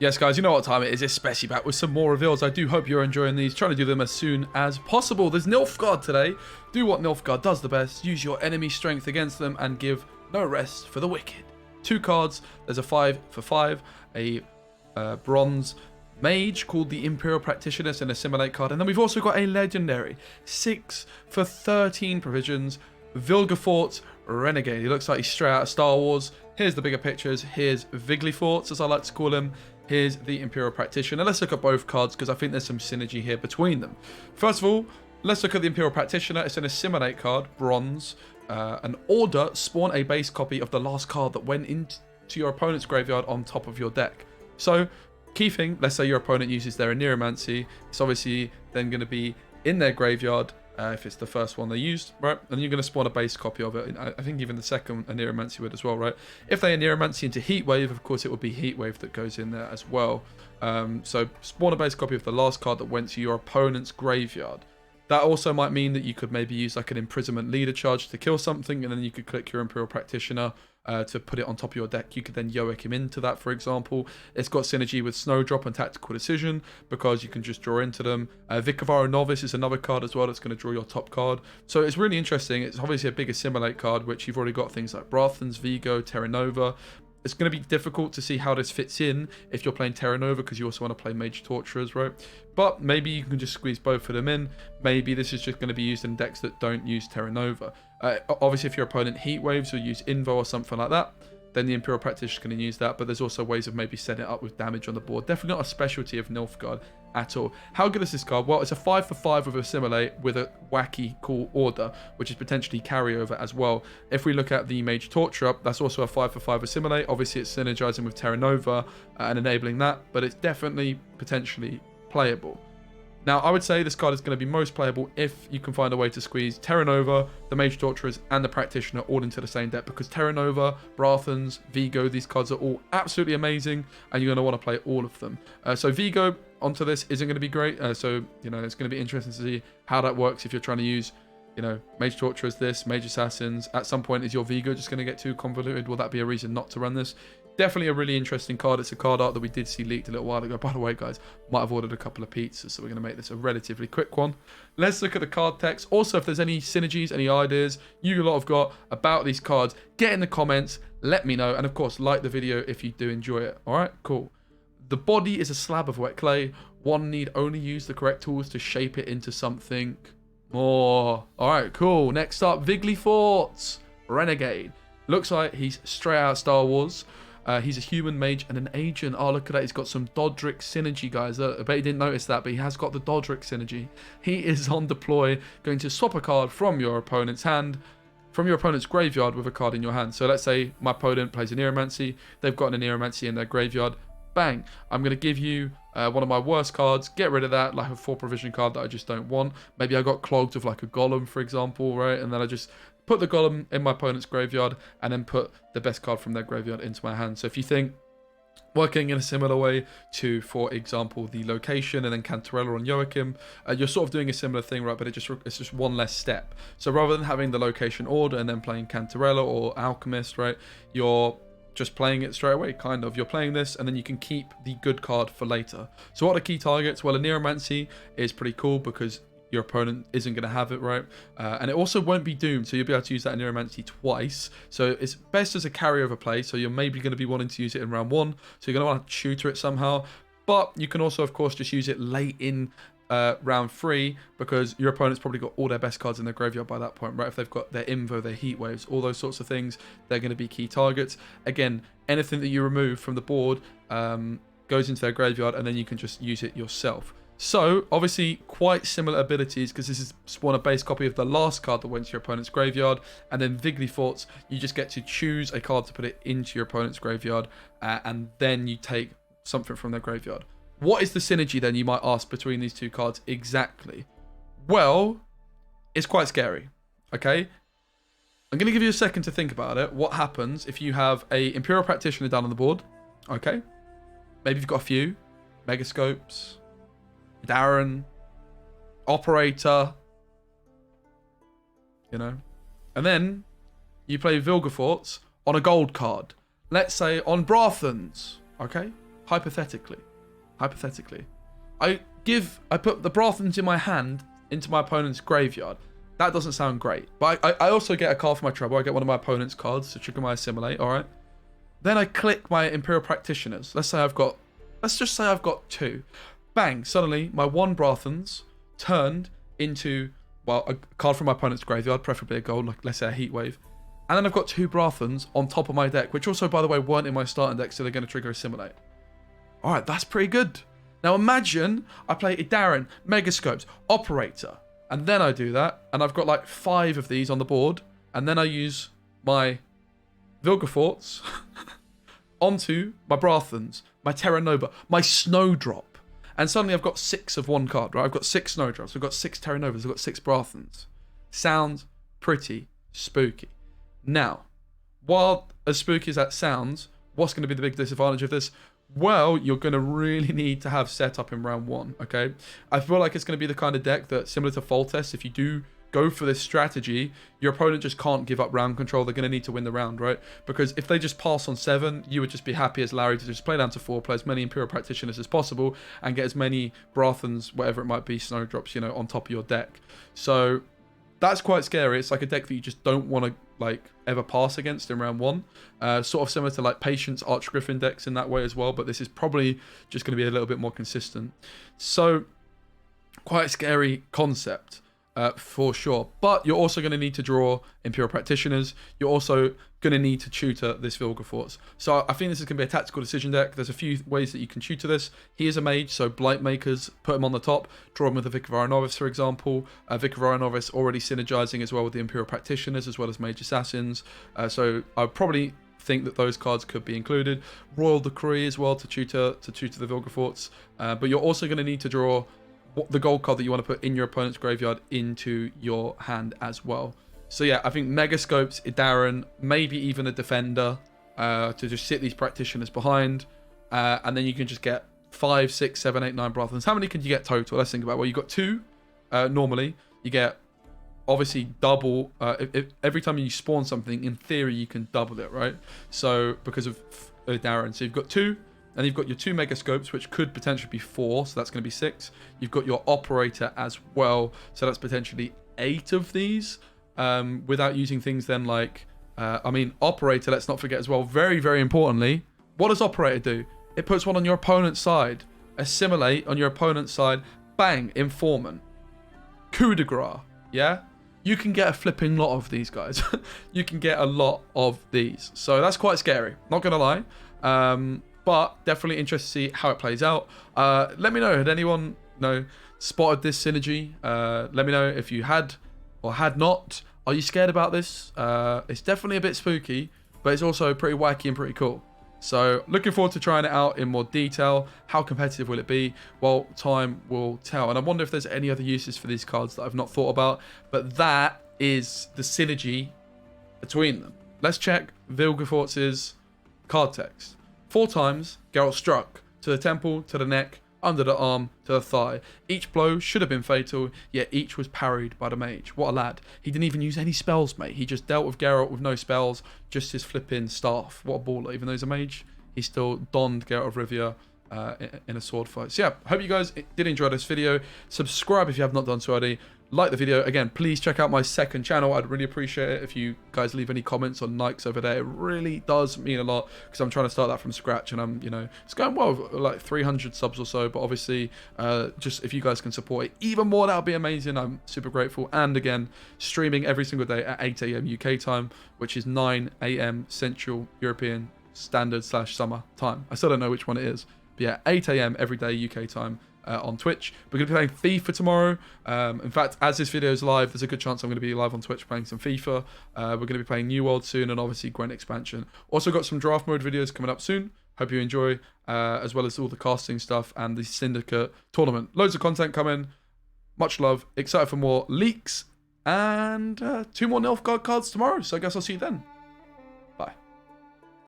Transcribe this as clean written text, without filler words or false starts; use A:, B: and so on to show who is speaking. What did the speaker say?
A: Yes, guys, you know what time it is. It's Speci back with some more reveals. I do hope you're enjoying these. Trying to do them as soon as possible. There's Nilfgaard today. Do what Nilfgaard does the best. Use your enemy strength against them and give no rest for the wicked. 2 cards. There's a 5 for 5. A bronze mage called the Imperial Practitioner and a Assimilate card. And then we've also got a legendary 6 for 13 provisions. Vilgefortz Renegade. He looks like he's straight out of Star Wars. Here's the bigger pictures. Here's Vilgefortz, as I like to call him. Here's the Imperial Practitioner. Let's look at both cards because I think there's some synergy here between them. First of all, let's look at the Imperial Practitioner. It's an Assimilate card, bronze. An order, spawn a base copy of the last card that went into your opponent's graveyard on top of your deck. So, key thing, let's say your opponent uses their Aneromancy. It's obviously then going to be in their graveyard. If it's the first one they used, right? And you're going to spawn a base copy of it. I think even the second Aneromancy would as well, right? If they Aneromancy into Heatwave, of course it would be Heatwave that goes in there as well. So spawn a base copy of the last card that went to your opponent's graveyard. That also might mean that you could maybe use like an Imprisonment Leader charge to kill something, and then you could click your Imperial Practitioner to put it on top of your deck. You could then Yoic him into that, for example. It's got synergy with Snowdrop and Tactical Decision because you can just draw into them. Vilgefortz Novice is another card as well that's going to draw your top card. So it's really interesting. It's obviously a big Assimilate card, which you've already got things like Brathens, Vigo, Terra Nova. It's going to be difficult to see how this fits in if you're playing Terra Nova because you also want to play Mage Torturers, right? But maybe you can just squeeze both of them in. Maybe this is just going to be used in decks that don't use Terra Nova. Obviously, if your opponent heat waves or use Invo or something like that, then the Imperial Practitioner is going to use that. But there's also ways of maybe setting it up with damage on the board. Definitely not a specialty of Nilfgaard at all. How good is this card? Well, it's a 5 for 5 with Assimilate with a wacky, cool order, which is potentially carryover as well. If we look at the Mage Torturer, that's also a 5 for 5 Assimilate. Obviously, it's synergizing with Terra Nova and enabling that, but it's definitely potentially playable. Now, I would say this card is going to be most playable if you can find a way to squeeze Terra Nova, the Mage Torturers, and the Practitioner all into the same deck, because Terra Nova, Brathens, Vigo, these cards are all absolutely amazing, and you're going to want to play all of them. So Vigo onto this isn't going to be great, so, you know, it's going to be interesting to see how that works if you're trying to use, you know, Mage Torturers, this, Mage Assassins. At some point, is your Vigo just going to get too convoluted? Will that be a reason not to run this? Definitely a really interesting card. It's a card art that we did see leaked a little while ago. By the way, guys, might have ordered a couple of pizzas, so we're going to make this a relatively quick one. Let's look at the card text. Also, if there's any synergies, any ideas you lot have got about these cards, get in the comments, let me know. And of course, like the video if you do enjoy it. All right, cool. The body is a slab of wet clay. One need only use the correct tools to shape it into something more. All right, cool. Next up, Vilgefortz Renegade. Looks like he's straight out of Star Wars. He's a human mage and an agent. Oh, look at that. He's got some Dodric synergy, guys. I bet you didn't notice that, but he has got the Dodric synergy. He is on deploy, going to swap a card from your opponent's hand, from your opponent's graveyard with a card in your hand. So let's say my opponent plays an Aneromancy. They've got an Aneromancy in their graveyard. Bang. I'm going to give you one of my worst cards. Get rid of that, like a 4 provision card that I just don't want. Maybe I got clogged with like a Golem, for example, right? And then I just put the Golem in my opponent's graveyard and then put the best card from their graveyard into my hand. So if you think working in a similar way to, for example, the location and then Cantarella on Joachim, you're sort of doing a similar thing, right? But it's just one less step. So rather than having the location order and then playing Cantarella or Alchemist, right? You're just playing it straight away, kind of. You're playing this, and then you can keep the good card for later. So what are key targets? Well, a Aneromancy is pretty cool because your opponent isn't going to have it, right? And it also won't be doomed, so you'll be able to use that Aneromancy twice. So it's best as a carryover play, so you're maybe going to be wanting to use it in round 1, so you're going to want to tutor it somehow. But you can also, of course, just use it late in round 3 because your opponent's probably got all their best cards in their graveyard by that point, right? If they've got their Invo, their Heat Waves, all those sorts of things, they're going to be key targets. Again, anything that you remove from the board goes into their graveyard, and then you can just use it yourself. So, obviously, quite similar abilities because this is spawn a base copy of the last card that went to your opponent's graveyard. And then Vilgefortz, you just get to choose a card to put it into your opponent's graveyard, and then you take something from their graveyard. What is the synergy then, you might ask, between these two cards exactly? Well, it's quite scary, okay? I'm going to give you a second to think about it. What happens if you have a Imperial Practitioner down on the board, okay? Maybe you've got a few Megascopes, Darren, Operator, you know? And then you play Vilgefortz on a gold card. Let's say on Brathens, okay? hypothetically, I put the Brothans in my hand into my opponent's graveyard. That doesn't sound great. But I also get a card for my trouble. I get one of my opponent's cards to trigger my Assimilate, alright? Then I click my Imperial Practitioners. Let's just say I've got 2. Bang, suddenly my 1 Brothans turned into, well, a card from my opponent's graveyard, preferably a gold, like let's say a Heat Wave. And then I've got 2 Brothans on top of my deck, which also, by the way, weren't in my starting deck, so they're going to trigger Assimilate. Alright, that's pretty good. Now imagine I play Idaran, Megascopes, Operator, and then I do that, and I've got like 5 of these on the board, and then I use my Vilgefortz onto my Brothans, my Terra Nova, my Snowdrop, and suddenly I've got 6 of one card, right? I've got 6 Snowdrops, I've got 6 Terra Novas, I've got 6 Brothans. Sounds pretty spooky. Now, while as spooky as that sounds, what's going to be the big disadvantage of this? Well, you're going to really need to have setup in round 1, okay? I feel like it's going to be the kind of deck that, similar to Foltest, if you do go for this strategy, your opponent just can't give up round control. They're going to need to win the round, right? Because if they just pass on 7, you would just be happy as Larry to just play down to 4, play as many Imperial Practitioners as possible, and get as many Brothans, whatever it might be, Snowdrops, you know, on top of your deck. So that's quite scary. It's like a deck that you just don't want to like ever pass against in round 1. Sort of similar to like Patience Archgriffin decks in that way as well, but this is probably just going to be a little bit more consistent. So quite a scary concept for sure. But you're also going to need to draw Imperial Practitioners. You're also going to need to tutor this Vilgefortz. So I think this is going to be a tactical decision deck. There's a few ways that you can tutor this. He is a mage, so Blight Makers, put him on the top. Draw him with the Vicar of Iron Novice, for example. Vicar of Iron Novice already synergizing as well with the Imperial Practitioners, as well as Mage Assassins. So I would probably think that those cards could be included. Royal Decree as well to tutor the Vilgefortz. But you're also going to need to draw the gold card that you want to put in your opponent's graveyard into your hand as well. So yeah, I think Megascopes, Idaran, maybe even a Defender to just sit these Practitioners behind. And then you can just get 5, 6, 7, 8, 9 Brothans. How many can you get total? Let's think about it. Well, you've got 2 normally. You get obviously double. If every time you spawn something, in theory, you can double it, right? So because of Idaran. So you've got 2. And you've got your 2 Megascopes, which could potentially be 4, so that's going to be 6. You've got your Operator as well, so that's potentially 8 of these. Without using things then like, Operator, let's not forget as well, very, very importantly, what does Operator do? It puts one on your opponent's side. Assimilate on your opponent's side. Bang, Informant. Coup de grace, yeah? You can get a flipping lot of these guys. You can get a lot of these. So that's quite scary, not going to lie. But definitely interested to see how it plays out. Let me know, had anyone spotted this synergy? Let me know if you had or had not. Are you scared about this? It's definitely a bit spooky, but it's also pretty wacky and pretty cool. So looking forward to trying it out in more detail. How competitive will it be? Well, time will tell. And I wonder if there's any other uses for these cards that I've not thought about. But that is the synergy between them. Let's check Vilgefortz's card text. 4 times, Geralt struck to the temple, to the neck, under the arm, to the thigh. Each blow should have been fatal, yet each was parried by the mage. What a lad. He didn't even use any spells, mate. He just dealt with Geralt with no spells, just his flipping staff. What a baller. Even though he's a mage, he still donned Geralt of Rivia in a sword fight. So yeah, hope you guys did enjoy this video. Subscribe if you have not done so already. Like the video. Again, please check out my second channel. I'd really appreciate it if you guys leave any comments or likes over there. It really does mean a lot because I'm trying to start that from scratch, and I'm, it's going well, like 300 subs or so. But obviously, just if you guys can support it even more, that would be amazing. I'm super grateful. And again, streaming every single day at 8 AM UK time, which is 9 AM Central European Standard / Summer time. I still don't know which one it is. But yeah, 8 AM every day UK time. On Twitch. We're going to be playing FIFA tomorrow. In fact, as this video is live, there's a good chance I'm going to be live on Twitch playing some FIFA. We're going to be playing New World soon, and obviously Gwent expansion. Also got some draft mode videos coming up soon. Hope you enjoy, as well as all the casting stuff and the Syndicate tournament. Loads of content coming. Much love. Excited for more leaks. And 2 more Nilfgaard cards tomorrow. So I guess I'll see you then.